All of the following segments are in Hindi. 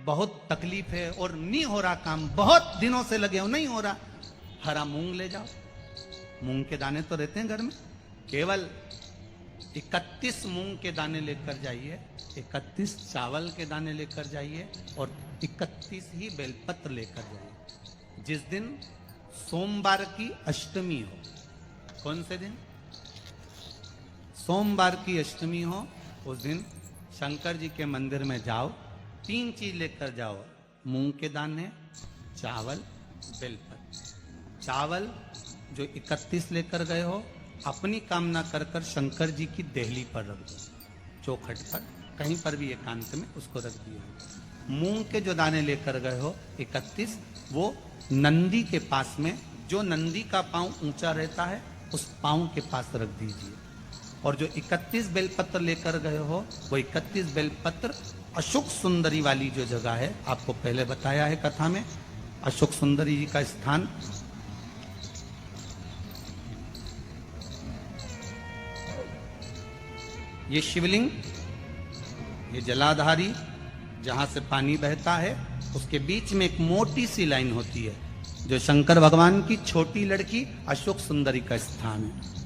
बहुत तकलीफ है और नहीं हो रहा काम, बहुत दिनों से लगे हो नहीं हो रहा, हरा मूंग ले जाओ। मूंग के दाने तो रहते हैं घर में, केवल 31 मूंग के दाने लेकर जाइए, 31 चावल के दाने लेकर जाइए और 31 ही बेलपत्र लेकर जाइए। जिस दिन सोमवार की अष्टमी हो, कौन से दिन? सोमवार की अष्टमी हो, उस दिन शंकर जी के मंदिर में जाओ, 3 चीज लेकर जाओ, मूंग के दाने, चावल, बेलपत्र। चावल जो 31 लेकर गए हो, अपनी कामना कर कर शंकर जी की देहली पर रख दो, चौखट पर, कहीं पर भी एकांत में उसको रख दिए। मूंग के जो दाने लेकर गए हो 31, वो नंदी के पास में, जो नंदी का पांव ऊंचा रहता है उस पांव के पास रख दीजिए। और जो 31 बेलपत्र लेकर गए हो, वो 31 बेलपत्र अशोक सुंदरी वाली जो जगह है, आपको पहले बताया है कथा में, अशोक सुंदरी जी का स्थान ये शिवलिंग, ये जलाधारी जहां से पानी बहता है, उसके बीच में एक मोटी सी लाइन होती है, जो शंकर भगवान की छोटी लड़की अशोक सुंदरी का स्थान है।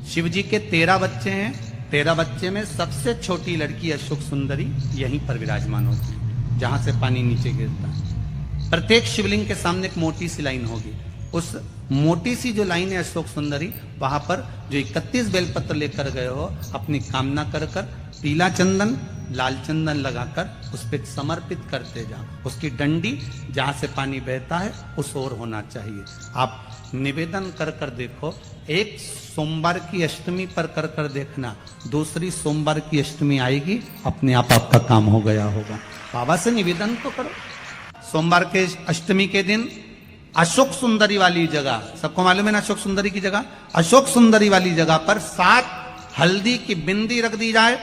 शिव जी के 13 बच्चे हैं, 13 बच्चे में सबसे छोटी लड़की अशोक सुंदरी यहीं पर विराजमान होती है, जहां से पानी नीचे गिरता है। प्रत्येक शिवलिंग के सामने एक मोटी सी लाइन होगी, उस मोटी सी जो लाइन है अशोक सुंदरी, वहां पर जो 31 बेलपत्र लेकर गए हो, अपनी कामना कर कर पीला चंदन, लाल चंदन लगाकर उस पर समर्पित करते जाओ। उसकी डंडी जहां से पानी बहता है उस ओर होना चाहिए। आप निवेदन कर कर देखो, एक सोमवार की अष्टमी पर कर कर देखना, दूसरी सोमवार की अष्टमी आएगी, अपने आप आपका काम हो गया होगा। बाबा से निवेदन तो करो। सोमवार के अष्टमी के दिन अशोक सुंदरी वाली जगह, सबको मालूम है ना अशोक सुंदरी की जगह, अशोक सुंदरी वाली जगह पर 7 हल्दी की बिंदी रख दी जाए।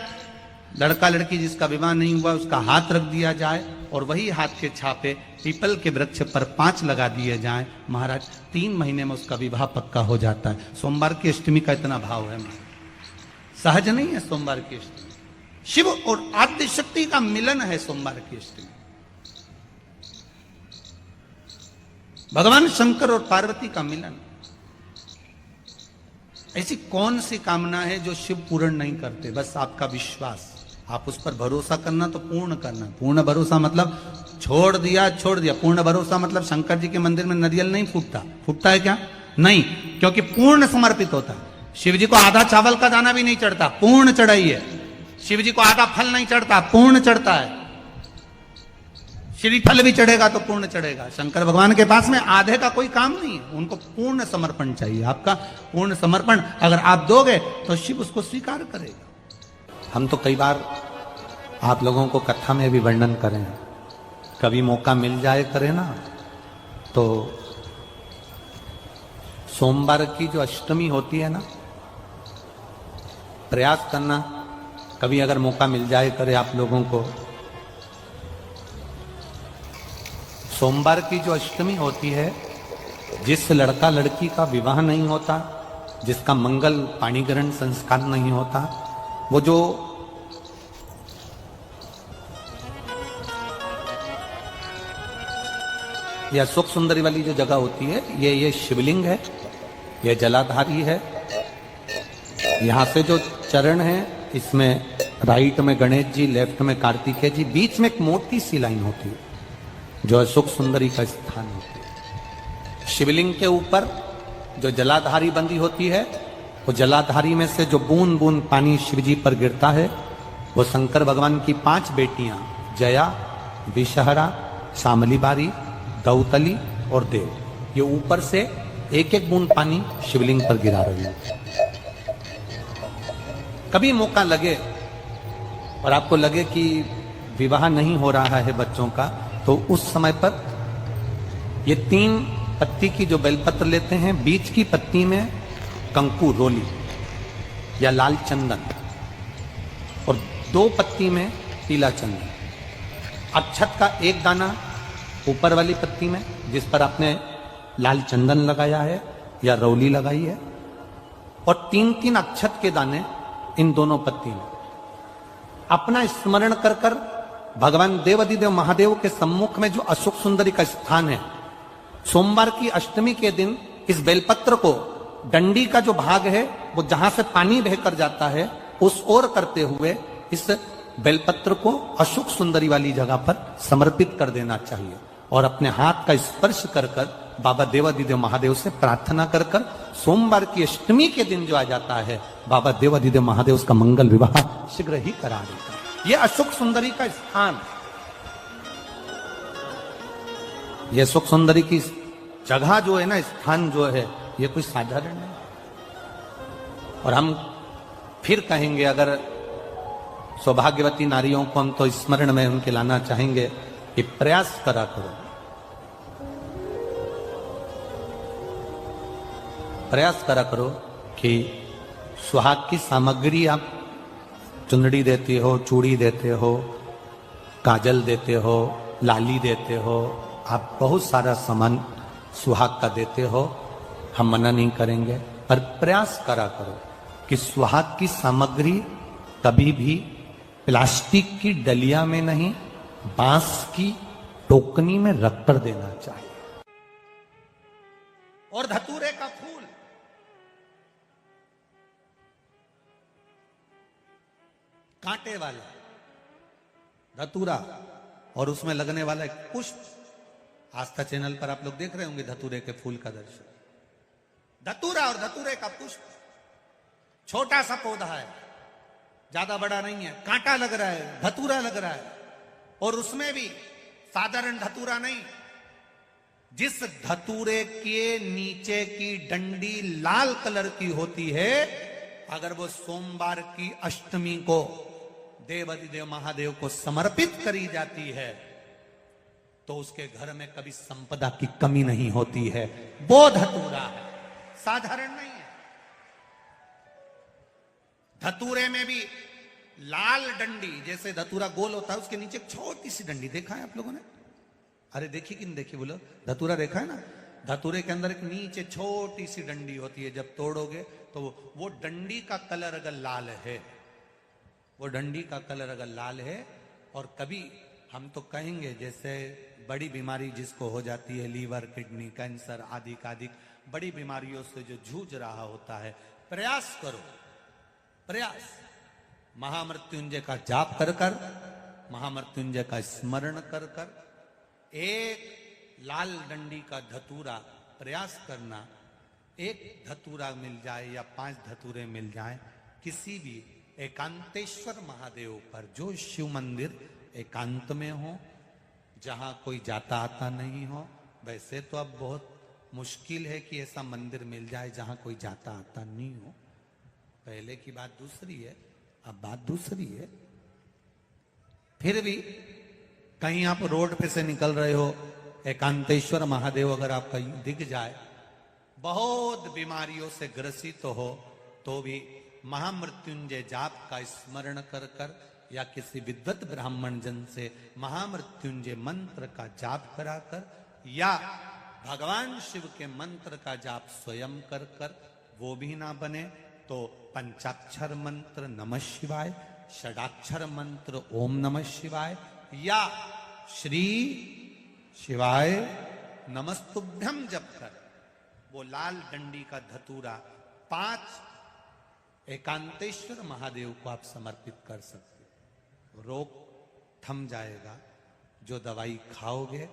लड़का लड़की जिसका विवाह नहीं हुआ उसका हाथ रख दिया जाए, और वही हाथ के छापे पीपल के वृक्ष पर 5 लगा दिए जाएं। महाराज 3 महीने में उसका विवाह पक्का हो जाता है। सोमवार की अष्टमी का इतना भाव है महाराज, सहज नहीं है सोमवार की अष्टमी। शिव और आद्य शक्ति का मिलन है सोमवार की अष्टमी। भगवान शंकर और पार्वती का मिलन। ऐसी कौन सी कामना है जो शिव पूर्ण नहीं करते? बस आपका विश्वास, आप उस पर भरोसा करना तो पूर्ण करना। पूर्ण भरोसा मतलब छोड़ दिया। पूर्ण भरोसा मतलब शंकर जी के मंदिर में नारियल नहीं फूटता, फूटता है क्या? नहीं, क्योंकि पूर्ण समर्पित होता है। शिव जी को आधा चावल का दाना भी नहीं चढ़ता, पूर्ण चढ़ाई है। शिव जी को आधा फल नहीं चढ़ता, पूर्ण चढ़ता है। श्रीफल भी चढ़ेगा तो पूर्ण चढ़ेगा। शंकर भगवान के पास में आधे का कोई काम नहीं है, उनको पूर्ण समर्पण चाहिए। आपका पूर्ण समर्पण अगर आप दोगे तो शिव उसको स्वीकार करेगा। हम तो कई बार आप लोगों को कथा में भी वर्णन करें, कभी मौका मिल जाए करें ना, तो सोमवार की जो अष्टमी होती है ना, प्रयास करना, कभी अगर मौका मिल जाए करे आप लोगों को, सोमवार की जो अष्टमी होती है, जिस लड़का लड़की का विवाह नहीं होता, जिसका मंगल पाणिग्रहण संस्कार नहीं होता, वो जो ये अशोक सुंदरी वाली जो जगह होती है, ये शिवलिंग है, ये जलाधारी है। यहां से जो चरण है, इसमें राइट में गणेश जी, लेफ्ट में कार्तिकेय जी, बीच में एक मोटी सी लाइन होती है जो अशोक सुंदरी का स्थान होती है। शिवलिंग के ऊपर जो जलाधारी बंदी होती है, वो जलाधारी में से जो बूंद बूंद पानी शिव जी पर गिरता है, वो शंकर भगवान की 5 बेटियां जया, विषहरा, शामलीबारी, दौतली और देव, ये ऊपर से एक एक बूंद पानी शिवलिंग पर गिरा रही है। कभी मौका लगे और आपको लगे कि विवाह नहीं हो रहा है बच्चों का, तो उस समय पर ये 3 पत्ती की जो बेलपत्र लेते हैं, बीच की पत्ती में कंकु, रोली या लाल चंदन, और 2 पत्ती में पीला चंदन, अक्षत का 1 दाना ऊपर वाली पत्ती में जिस पर आपने लाल चंदन लगाया है या रौली लगाई है, और 3-3 अक्षत के दाने इन दोनों पत्ती में। अपना स्मरण कर कर भगवान देवाधिदेव महादेव के सम्मुख में जो अशोक सुंदरी का स्थान है, सोमवार की अष्टमी के दिन इस बेलपत्र को डंडी का जो भाग है वो जहां से पानी बहकर जाता है उस ओर करते हुए इस बेलपत्र को अशोक सुंदरी वाली जगह पर समर्पित कर देना चाहिए और अपने हाथ का स्पर्श कर कर बाबा देवाधिदेव महादेव से प्रार्थना कर कर सोमवार की अष्टमी के दिन जो आ जाता है बाबा देवाधिदेव महादेव उसका मंगल विवाह शीघ्र ही करा देता है। यह अशोक सुंदरी का स्थान, यह अशोक सुंदरी की जगह जो है ना, स्थान जो है, यह कोई साधारण नहीं। और हम फिर कहेंगे, अगर सौभाग्यवती नारियों को हम तो स्मरण में उनके लाना चाहेंगे कि प्रयास करा करो, प्रयास करा करो कि सुहाग की सामग्री आप चुंदड़ी देते हो, चूड़ी देते हो, काजल देते हो, लाली देते हो, आप बहुत सारा सामान सुहाग का देते हो, हम मना नहीं करेंगे, पर प्रयास करा करो कि सुहाग की सामग्री कभी भी प्लास्टिक की डलिया में नहीं, बांस की टोकनी में रखकर देना चाहिए। और धतूरे का फूल, कांटे वाला धतूरा और उसमें लगने वाला एक पुष्प, आस्था चैनल पर आप लोग देख रहे होंगे धतूरे के फूल का दर्शन। धतूरा और धतूरे का पुष्प, छोटा सा पौधा है, ज्यादा बड़ा नहीं है, कांटा लग रहा है, धतूरा लग रहा है, और उसमें भी साधारण धतूरा नहीं, जिस धतूरे के नीचे की डंडी लाल कलर की होती है, अगर वो सोमवार की अष्टमी को देवाधिदेव महादेव को समर्पित करी जाती है तो उसके घर में कभी संपदा की कमी नहीं होती है। वो धतूरा है, साधारण नहीं है। धतूरे में भी लाल डंडी, जैसे धतूरा गोल होता है उसके नीचे एक छोटी सी डंडी, देखा है आप लोगों ने? अरे देखी कि नहीं देखी बोलो? धतूरा देखा है ना? धतूरे के अंदर एक नीचे छोटी सी डंडी होती है, जब तोड़ोगे तो वो डंडी का कलर अगर लाल है, वो डंडी का कलर अगर लाल है, और कभी हम तो कहेंगे जैसे बड़ी बीमारी जिसको हो जाती है, लीवर, किडनी, कैंसर आदि आदि बड़ी बीमारियों से जो जूझ रहा होता है, प्रयास करो, प्रयास महामृत्युंजय का जाप कर कर, महामृत्युंजय का स्मरण कर कर, एक लाल डंडी का धतूरा प्रयास करना, एक धतूरा मिल जाए या 5 धतूरे मिल जाए किसी भी एकांतेश्वर महादेव पर, जो शिव मंदिर एकांत में हो, जहां कोई जाता आता नहीं हो। वैसे तो अब बहुत मुश्किल है कि ऐसा मंदिर मिल जाए जहां कोई जाता आता नहीं हो, पहले की बात दूसरी है, अब बात दूसरी है। फिर भी कहीं आप रोड पे से निकल रहे हो, एकांतेश्वर महादेव अगर आपका दिख जाए, बहुत बीमारियों से ग्रसित हो, तो भी महामृत्युंजय जाप का स्मरण कर कर या किसी विद्वत ब्राह्मण जन से महामृत्युंजय मंत्र का जाप कराकर या भगवान शिव के मंत्र का जाप स्वयं कर कर, वो भी ना बने तो पंचाक्षर मंत्र नमः शिवाय, षडाक्षर मंत्र ओम नमः शिवाय या श्री शिवाय नमस्तुभ्यम जप कर वो लाल डंडी का धतूरा 5 एकांतेश्वर महादेव को आप समर्पित कर सकते हो। रोग थम जाएगा, जो दवाई खाओगे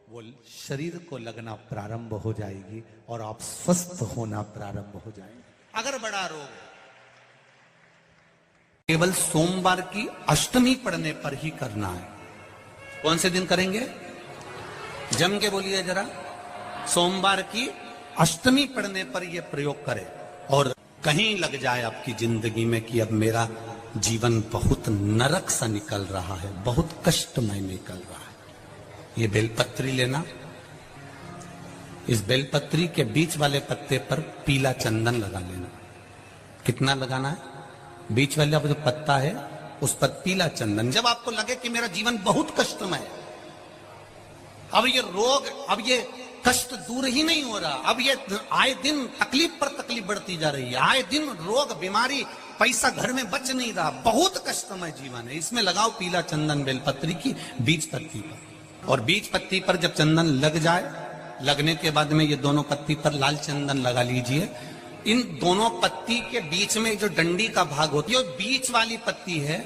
वो शरीर को लगना प्रारंभ हो जाएगी और आप स्वस्थ होना प्रारंभ हो जाएंगे। अगर बड़ा रोग केवल सोमवार की अष्टमी पड़ने पर ही करना है। कौन से दिन करेंगे? जम के बोलिए जरा। सोमवार की अष्टमी पड़ने पर यह प्रयोग करें। और कहीं लग जाए आपकी जिंदगी में कि अब मेरा जीवन बहुत नरक सा निकल रहा है, बहुत कष्टमय निकल रहा है, ये बेलपत्री लेना, इस बेलपत्री के बीच वाले पत्ते पर पीला चंदन लगा लेना। कितना लगाना है? बीच वाला जो पत्ता है उस पर पीला चंदन। जब आपको लगे कि मेरा जीवन बहुत कष्टमय है, अब ये रोग, अब ये कष्ट दूर ही नहीं हो रहा, अब ये आए दिन तकलीफ पर तकलीफ बढ़ती जा रही है, आए दिन रोग बीमारी पैसा घर में बच नहीं रहा, बहुत कष्टमय जीवन है, इसमें लगाओ पीला चंदन बेलपत्री की बीज पत्ती पर। और बीज पत्ती पर जब चंदन लग जाए, लगने के बाद में ये दोनों पत्ती पर लाल चंदन लगा लीजिए। इन दोनों पत्ती के बीच में जो डंडी का भाग होती है, बीच वाली पत्ती है,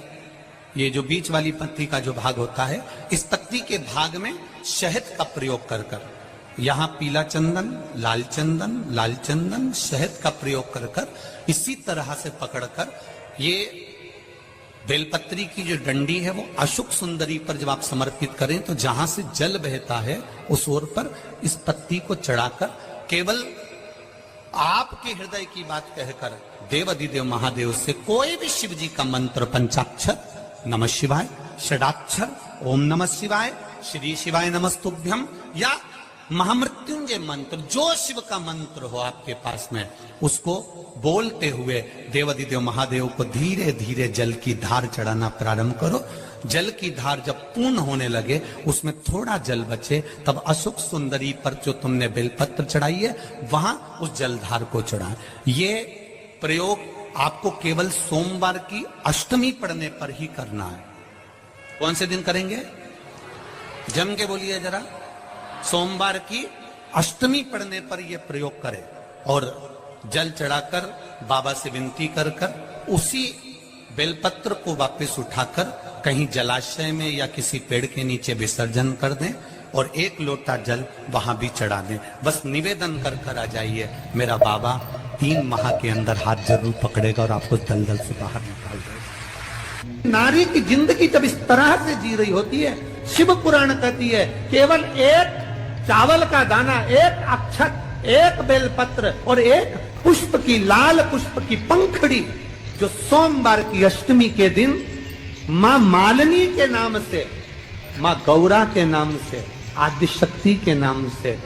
ये जो बीच वाली पत्ती का जो भाग होता है, इस पत्ती के भाग में शहद का प्रयोग कर कर, यहां पीला चंदन, लाल चंदन, शहद का प्रयोग कर कर, इसी तरह से पकड़कर ये बेलपत्री की जो डंडी है वो अशुक सुंदरी पर जब आप समर्पित करें तो जहां से जल बहता है उस ओर पर इस पत्ती को चढ़ाकर केवल आपके हृदय की बात कहकर देवाधिदेव महादेव से कोई भी शिव जी का मंत्र, पंचाक्षर, नमः शिवाय, षडाक्षर, ओम नमः शिवाय, श्री शिवाय नमस्तुभ्यम, या महामृत्युंजय मंत्र, जो शिव का मंत्र हो आपके पास में, उसको बोलते हुए देवाधिदेव महादेव को धीरे धीरे जल की धार चढ़ाना प्रारंभ करो। जल की धार जब पूर्ण होने लगे, उसमें थोड़ा जल बचे, तब अशोक सुंदरी पर जो तुमने बेलपत्र चढ़ाई है वहां उस जलधार को चढ़ा। ये प्रयोग आपको केवल सोमवार की अष्टमी पढ़ने पर ही करना है। कौन से दिन करेंगे? जम के बोलिए जरा। सोमवार की अष्टमी पढ़ने पर यह प्रयोग करें और जल चढ़ाकर बाबा से विनती कर कर उसी बेलपत्र को वापस उठाकर कहीं जलाशय में या किसी पेड़ के नीचे विसर्जन कर दें और एक लोटा जल वहां भी चढ़ा दें। बस निवेदन कर कर आ जाइए, मेरा बाबा 3 माह के अंदर हाथ जरूर पकड़ेगा और आपको दलदल से बाहर निकाल देगा। नारी की जिंदगी जब इस तरह से जी रही होती है, शिव पुराण कहती है केवल एक चावल का दाना, एक अक्षत, एक बेलपत्र और एक पुष्प की, लाल पुष्प की पंखड़ी, जो सोमवार की अष्टमी के दिन मां मालिनी के नाम से, मां गौरा के नाम से, आदिशक्ति के नाम से